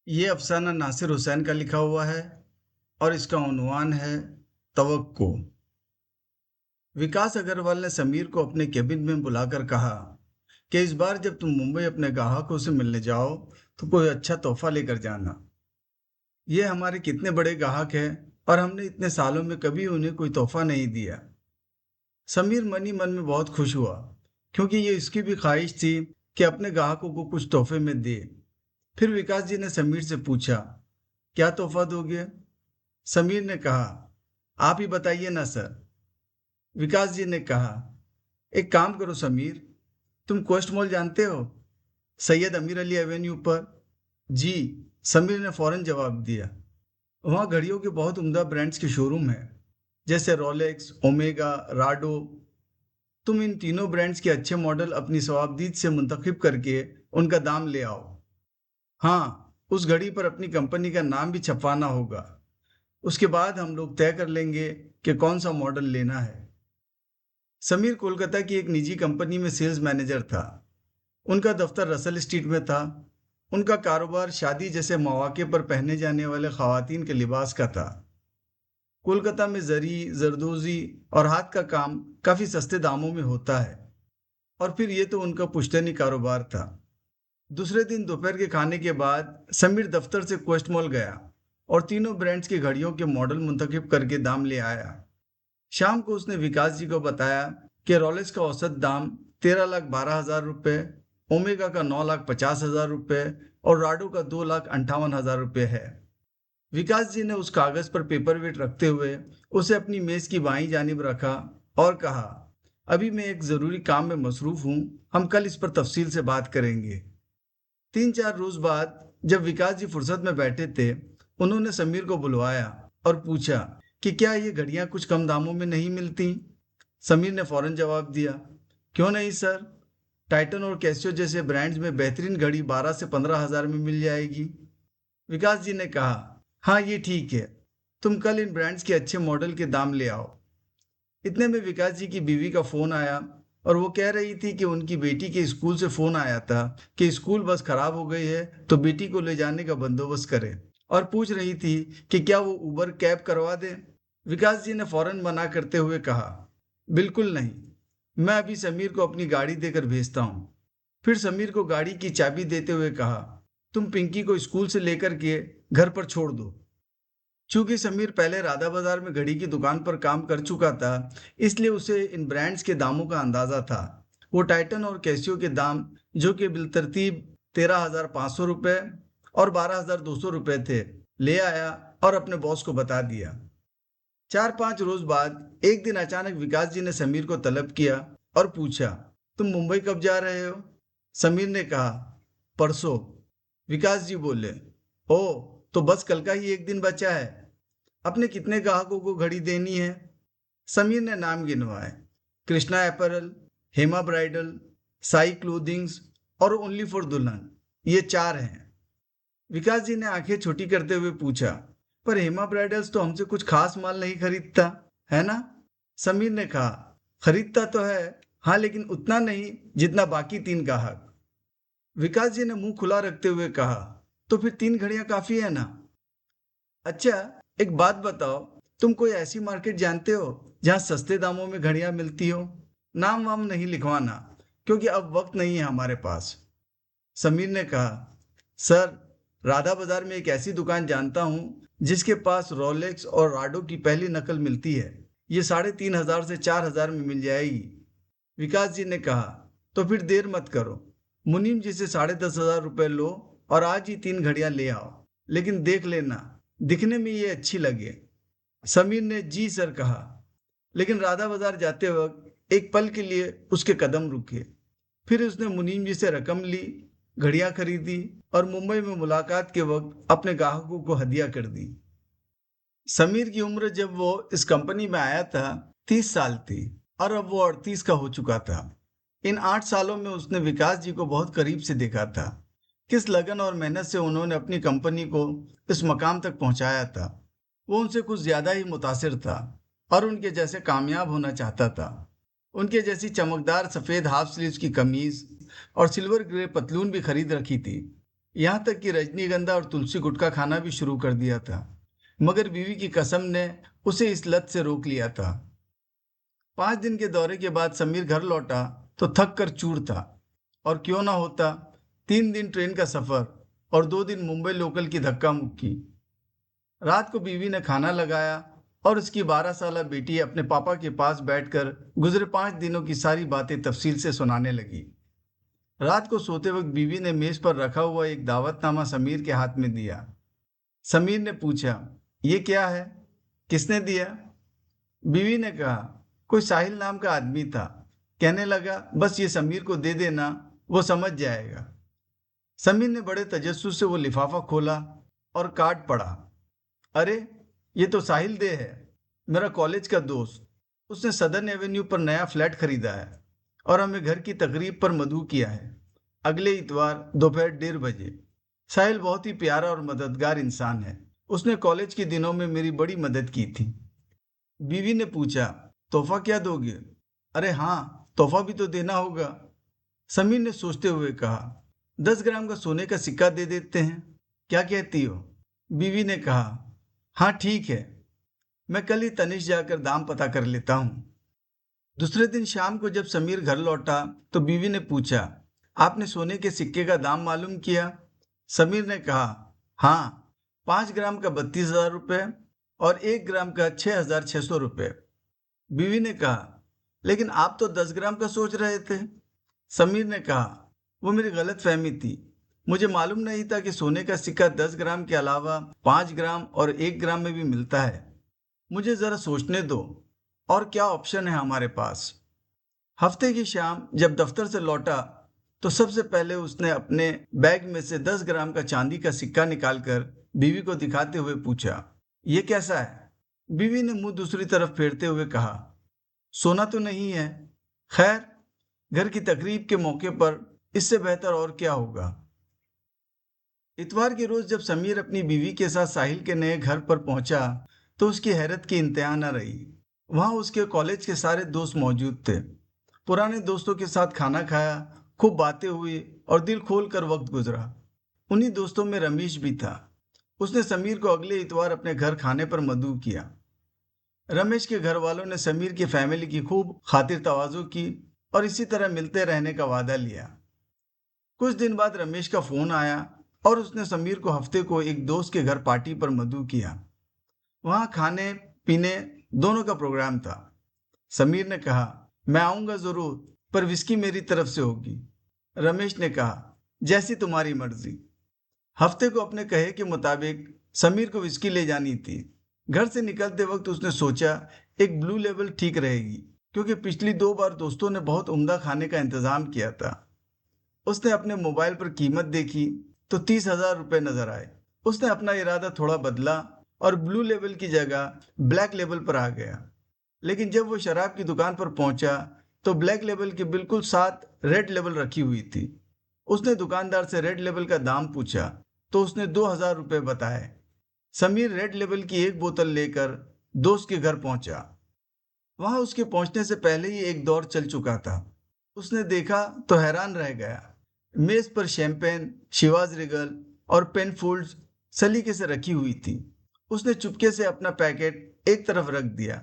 ये अफसाना नासिर हुसैन का लिखा हुआ है और इसका उन्वान है तवक्को। विकास अग्रवाल ने समीर को अपने केबिन में बुलाकर कहा कि इस बार जब तुम मुंबई अपने ग्राहकों से मिलने जाओ तो कोई अच्छा तोहफा लेकर जाना। ये हमारे कितने बड़े ग्राहक हैं और हमने इतने सालों में कभी उन्हें कोई तोहफा नहीं दिया। समीर मन ही मन में बहुत खुश हुआ क्योंकि ये इसकी भी ख्वाहिश थी कि अपने ग्राहकों को कुछ तोहफे में दे। फिर विकास जी ने समीर से पूछा, क्या तोहफा दोगे? समीर ने कहा, आप ही बताइए ना सर। विकास जी ने कहा, एक काम करो समीर, तुम कोस्ट मॉल जानते हो, सैयद अमीर अली एवेन्यू पर? जी, समीर ने फौरन जवाब दिया। वहाँ घड़ियों के बहुत उम्दा ब्रांड्स के शोरूम हैं, जैसे रोलेक्स, ओमेगा, राडो। तुम इन तीनों ब्रांड्स के अच्छे मॉडल अपनी शवाबदीद से मुंतखब करके उनका दाम ले आओ। हाँ, उस घड़ी पर अपनी कंपनी का नाम भी छपवाना होगा। उसके बाद हम लोग तय कर लेंगे कि कौन सा मॉडल लेना है। समीर कोलकाता की एक निजी कंपनी में सेल्स मैनेजर था। उनका दफ्तर रसल स्ट्रीट में था। उनका कारोबार शादी जैसे मौके पर पहने जाने वाले खवातीन के लिबास का था। कोलकाता में जरी, जरदोजी और हाथ का काम काफ़ी सस्ते दामों में होता है। और फिर ये तो उनका पुश्तनी कारोबार था। दूसरे दिन दोपहर के खाने के बाद समीर दफ्तर से क्वेस्ट मॉल गया और तीनों ब्रांड्स की घड़ियों के मॉडल मुंतखब करके दाम ले आया। शाम को उसने विकास जी को बताया कि रोलेक्स का औसत दाम 13,12,000 रुपये, ओमेगा का 9,50,000 रुपये और राडो का 2,58,000 रुपये है। विकास जी ने उस कागज पर पेपर वेट रखते हुए उसे अपनी मेज की बाईं जानिब रखा और कहा, अभी मैं एक ज़रूरी काम में मसरूफ़ हूँ, हम कल इस पर तफसील से बात करेंगे। 3-4 रोज बाद जब विकास जी फुर्सत में बैठे थे, उन्होंने समीर को बुलवाया और पूछा कि क्या ये घड़ियां कुछ कम दामों में नहीं मिलती। समीर ने फौरन जवाब दिया, क्यों नहीं सर, टाइटन और कैसियो जैसे ब्रांड्स में बेहतरीन घड़ी 12 से 15 हज़ार में मिल जाएगी। विकास जी ने कहा, हाँ ये ठीक है, तुम कल इन ब्रांड्स के अच्छे मॉडल के दाम ले आओ। इतने में विकास जी की बीवी का फोन आया और वो कह रही थी कि उनकी बेटी के स्कूल से फोन आया था कि स्कूल बस खराब हो गई है तो बेटी को ले जाने का बंदोबस्त करें, और पूछ रही थी कि क्या वो उबर कैब करवा दे। विकास जी ने फौरन मना करते हुए कहा, बिल्कुल नहीं, मैं अभी समीर को अपनी गाड़ी देकर भेजता हूँ। फिर समीर को गाड़ी की चाबी देते हुए कहा, तुम पिंकी को स्कूल से लेकर के घर पर छोड़ दो। चूंकि समीर पहले राधा बाजार में घड़ी की दुकान पर काम कर चुका था, इसलिए उसे इन ब्रांड्स के दामों का अंदाजा था। वो टाइटन और कैसियो के दाम, जो कि बिलतरतीब 13,500 रुपये और 12,200 रुपये थे, ले आया और अपने बॉस को बता दिया। 4-5 रोज बाद एक दिन अचानक विकास जी ने समीर को तलब किया और पूछा, तुम मुंबई कब जा रहे हो? समीर ने कहा, परसों। विकास जी बोले, ओ, तो बस कल का ही एक दिन बचा है। अपने कितने ग्राहकों को घड़ी देनी है? समीर ने नाम गिनवाए, Krishna apparel, Hema bridal, Sai clothings और ओनली फॉर दुल्हन, ये 4 हैं। विकास जी ने आंखें छोटी करते हुए पूछा, पर हेमा ब्राइडल्स तो हमसे कुछ खास माल नहीं खरीदता, है ना? समीर ने कहा, खरीदता तो है, हाँ, लेकिन उतना नहीं जितना बाकी 3 ग्राहक। विकास जी ने मुंह खुला रखते हुए कहा, तो फिर 3 घड़ियां काफी है ना? अच्छा, एक बात बताओ, तुम कोई ऐसी मार्केट जानते हो जहां सस्ते दामों में घड़ियां मिलती हो? नाम वाम नहीं लिखवाना, क्योंकि अब वक्त नहीं है हमारे पास। समीर ने कहा, सर, राधा बाजार में एक ऐसी दुकान जानता हूँ जिसके पास रोलेक्स और राडो की पहली नकल मिलती है। ये 3,500 से 4,000 में मिल जाएगी। विकास जी ने कहा, तो फिर देर मत करो, मुनीम जी से 10,500 रुपये लो और आज ही 3 घड़ियां ले आओ, लेकिन देख लेना दिखने में ये अच्छी लगे। समीर ने जी सर कहा, लेकिन राधा बाजार जाते वक्त एक पल के लिए उसके कदम रुके। फिर उसने मुनीम जी से रकम ली, घड़ियां खरीदी और मुंबई में मुलाकात के वक्त अपने ग्राहकों को हदिया कर दी। समीर की उम्र जब वो इस कंपनी में आया था 30 साल थी और अब वो 38 का हो चुका था। इन 8 सालों में उसने विकास जी को बहुत करीब से देखा था, किस लगन और मेहनत से उन्होंने अपनी कंपनी को इस मकाम तक पहुंचाया था। वो उनसे कुछ ज्यादा ही मुतासिर था और उनके जैसे कामयाब होना चाहता था। उनके जैसी चमकदार सफ़ेद हाफ स्लीव्स की कमीज और सिल्वर ग्रे पतलून भी खरीद रखी थी। यहाँ तक कि रजनीगंधा और तुलसी गुटखा खाना भी शुरू कर दिया था, मगर बीवी की कसम ने उसे इस लत से रोक लिया था। 5 दिन के दौरे के बाद समीर घर लौटा तो थक कर चूर था। और क्यों ना होता, 3 दिन ट्रेन का सफर और 2 दिन मुंबई लोकल की धक्का मुक्की। रात को बीवी ने खाना लगाया और उसकी 12 साल बेटी अपने पापा के पास बैठकर गुजरे 5 दिनों की सारी बातें तफसील से सुनाने लगी। रात को सोते वक्त बीवी ने मेज पर रखा हुआ एक दावतनामा समीर के हाथ में दिया। समीर ने पूछा, ये क्या है? किसने दिया? बीवी ने कहा, कोई साहिल नाम का आदमी था। कहने लगा, बस ये समीर को दे देना, वो समझ जाएगा। समीर ने बड़े तजस्सुस से वो लिफाफा खोला और कार्ड पढ़ा। अरे, ये तो साहिल दे है, मेरा कॉलेज का दोस्त। उसने सदर्न एवेन्यू पर नया फ्लैट खरीदा है और हमें घर की तकरीब पर मदऊ किया है, अगले इतवार दोपहर 1:30 बजे। साहिल बहुत ही प्यारा और मददगार इंसान है। उसने कॉलेज के दिनों में मेरी बड़ी मदद की थी। बीवी ने पूछा, तोहफा क्या दोगे? अरे हाँ, तोहफा भी तो देना होगा। समीर ने सोचते हुए कहा, 10 ग्राम का सोने का सिक्का दे देते हैं, क्या कहती हो? बीवी ने कहा, हाँ ठीक है, मैं कल ही तनिष जाकर दाम पता कर लेता हूँ। दूसरे दिन शाम को जब समीर घर लौटा तो बीवी ने पूछा, आपने सोने के सिक्के का दाम मालूम किया? समीर ने कहा, हाँ, 5 ग्राम का 32,000 रुपये और 1 ग्राम का 6,600 रुपये। बीवी ने कहा, लेकिन आप तो 10 ग्राम का सोच रहे थे। समीर ने कहा, वो मेरी गलत फहमी थी। मुझे मालूम नहीं था कि सोने का सिक्का 10 ग्राम के अलावा 5 ग्राम और 1 ग्राम में भी मिलता है। मुझे जरा सोचने दो, और क्या ऑप्शन है हमारे पास। हफ्ते की शाम जब दफ्तर से लौटा तो सबसे पहले उसने अपने बैग में से 10 ग्राम का चांदी का सिक्का निकालकर बीवी को दिखाते हुए पूछा, ये कैसा है? बीवी ने मुंह दूसरी तरफ फेरते हुए कहा, सोना तो नहीं है। खैर, घर की तकरीब के मौके पर इससे बेहतर और क्या होगा। इतवार के रोज जब समीर अपनी बीवी के साथ साहिल के नए घर पर पहुंचा तो उसकी हैरत की इंतहा न रही। वहां उसके कॉलेज के सारे दोस्त मौजूद थे। पुराने दोस्तों के साथ खाना खाया, खूब बातें हुई और दिल खोल कर वक्त गुजरा। उन्हीं दोस्तों में रमेश भी था। उसने समीर को अगले इतवार अपने घर खाने पर मदऊ किया। रमेश के घर वालों ने समीर की फैमिली की खूब खातिर तवाजो की और इसी तरह मिलते रहने का वादा लिया। कुछ दिन बाद रमेश का फोन आया और उसने समीर को हफ्ते को एक दोस्त के घर पार्टी पर मदऊ किया। वहां खाने पीने दोनों का प्रोग्राम था। समीर ने कहा, मैं आऊंगा जरूर, पर विस्की मेरी तरफ से होगी। रमेश ने कहा, जैसी तुम्हारी मर्जी। हफ्ते को अपने कहे के मुताबिक समीर को विस्की ले जानी थी। घर से निकलते वक्त उसने सोचा, एक ब्लू लेबल ठीक रहेगी, क्योंकि पिछली 2 बार दोस्तों ने बहुत उम्दा खाने का इंतजाम किया था। उसने अपने मोबाइल पर कीमत देखी तो 30,000 रुपये नजर आए। उसने अपना इरादा थोड़ा बदला और ब्लू लेबल की जगह ब्लैक लेबल पर आ गया। लेकिन जब वो शराब की दुकान पर पहुंचा तो ब्लैक लेबल के बिल्कुल साथ रेड लेबल रखी हुई थी। उसने दुकानदार से रेड लेबल का दाम पूछा तो उसने 2,000 रुपये बताए। समीर रेड लेबल की एक बोतल लेकर दोस्त के घर पहुंचा। वहां उसके पहुंचने से पहले ही एक दौर चल चुका था। उसने देखा तो हैरान रह गया। मेज पर शैंपेन, शिवाज रिगल और पेनफोल्ड्स सलीके से रखी हुई थी। उसने चुपके से अपना पैकेट एक तरफ रख दिया।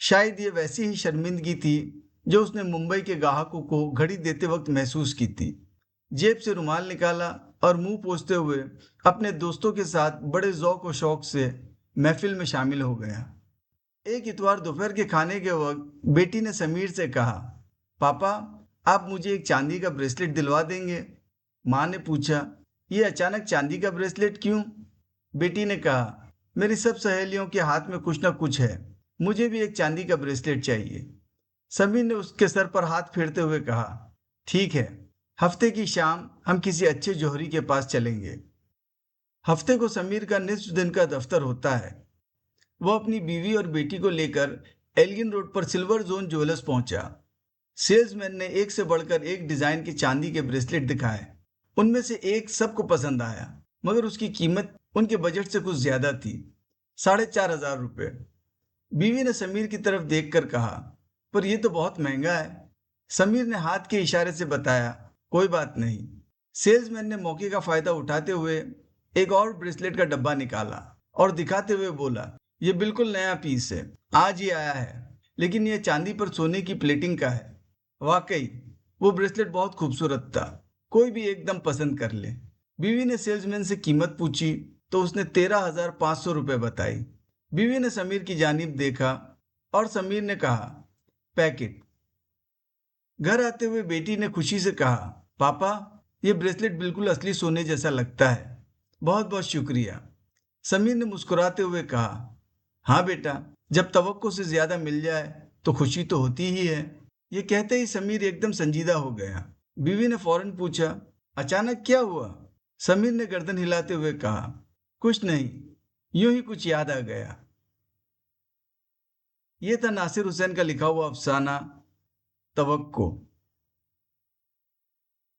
शायद ये वैसी ही शर्मिंदगी थी जो उसने मुंबई के ग्राहकों को घड़ी देते वक्त महसूस की थी। जेब से रुमाल निकाला और मुंह पोंछते हुए अपने दोस्तों के साथ बड़े ज़ौक और शौक से महफिल में शामिल हो गया। एक इतवार दोपहर के खाने के वक्त बेटी ने समीर से कहा, पापा, आप मुझे एक चांदी का ब्रेसलेट दिलवा देंगे? माँ ने पूछा, ये अचानक चांदी का ब्रेसलेट क्यों? बेटी ने कहा, मेरी सब सहेलियों के हाथ में कुछ ना कुछ है, मुझे भी एक चांदी का ब्रेसलेट चाहिए। समीर ने उसके सर पर हाथ फेरते हुए कहा, ठीक है, हफ्ते की शाम हम किसी अच्छे जौहरी के पास चलेंगे। हफ्ते को समीर का निस्फ दिन का दफ्तर होता है। वो अपनी बीवी और बेटी को लेकर एल्गिन रोड पर सिल्वर जोन ज्वेलर्स पहुंचा। सेल्समैन ने एक से बढ़कर एक डिजाइन के चांदी के ब्रेसलेट दिखाए। उनमें से एक सबको पसंद आया, मगर उसकी कीमत उनके बजट से कुछ ज्यादा थी, 4,500 रुपये। बीवी ने समीर की तरफ देखकर कहा, पर यह तो बहुत महंगा है। समीर ने हाथ के इशारे से बताया, कोई बात नहीं, सेल्समैन ने मौके का फायदा उठाते हुए एक और ब्रेसलेट का डब्बा निकाला और दिखाते हुए बोला, ये बिल्कुल नया पीस है, आज ही आया है, लेकिन ये चांदी पर सोने की प्लेटिंग का है। वाकई वो ब्रेसलेट बहुत खूबसूरत था, कोई भी एकदम पसंद कर ले। बीवी ने सेल्समैन से कीमत पूछी तो उसने 13,500 रुपये बताई। बीवी ने समीर की जानिब देखा और समीर ने कहा, पैकेट। घर आते हुए बेटी ने खुशी से कहा, पापा, ये ब्रेसलेट बिल्कुल असली सोने जैसा लगता है, बहुत बहुत शुक्रिया। समीर ने मुस्कुराते हुए कहा, हाँ बेटा, जब तवक्को से ज्यादा मिल जाए तो खुशी तो होती ही है। ये कहते ही समीर एकदम संजीदा हो गया। बीवी ने फौरन पूछा, अचानक क्या हुआ? समीर ने गर्दन हिलाते हुए कहा, कुछ नहीं, यूं ही कुछ याद आ गया। ये था नासिर हुसैन का लिखा हुआ अफसाना तवक्को।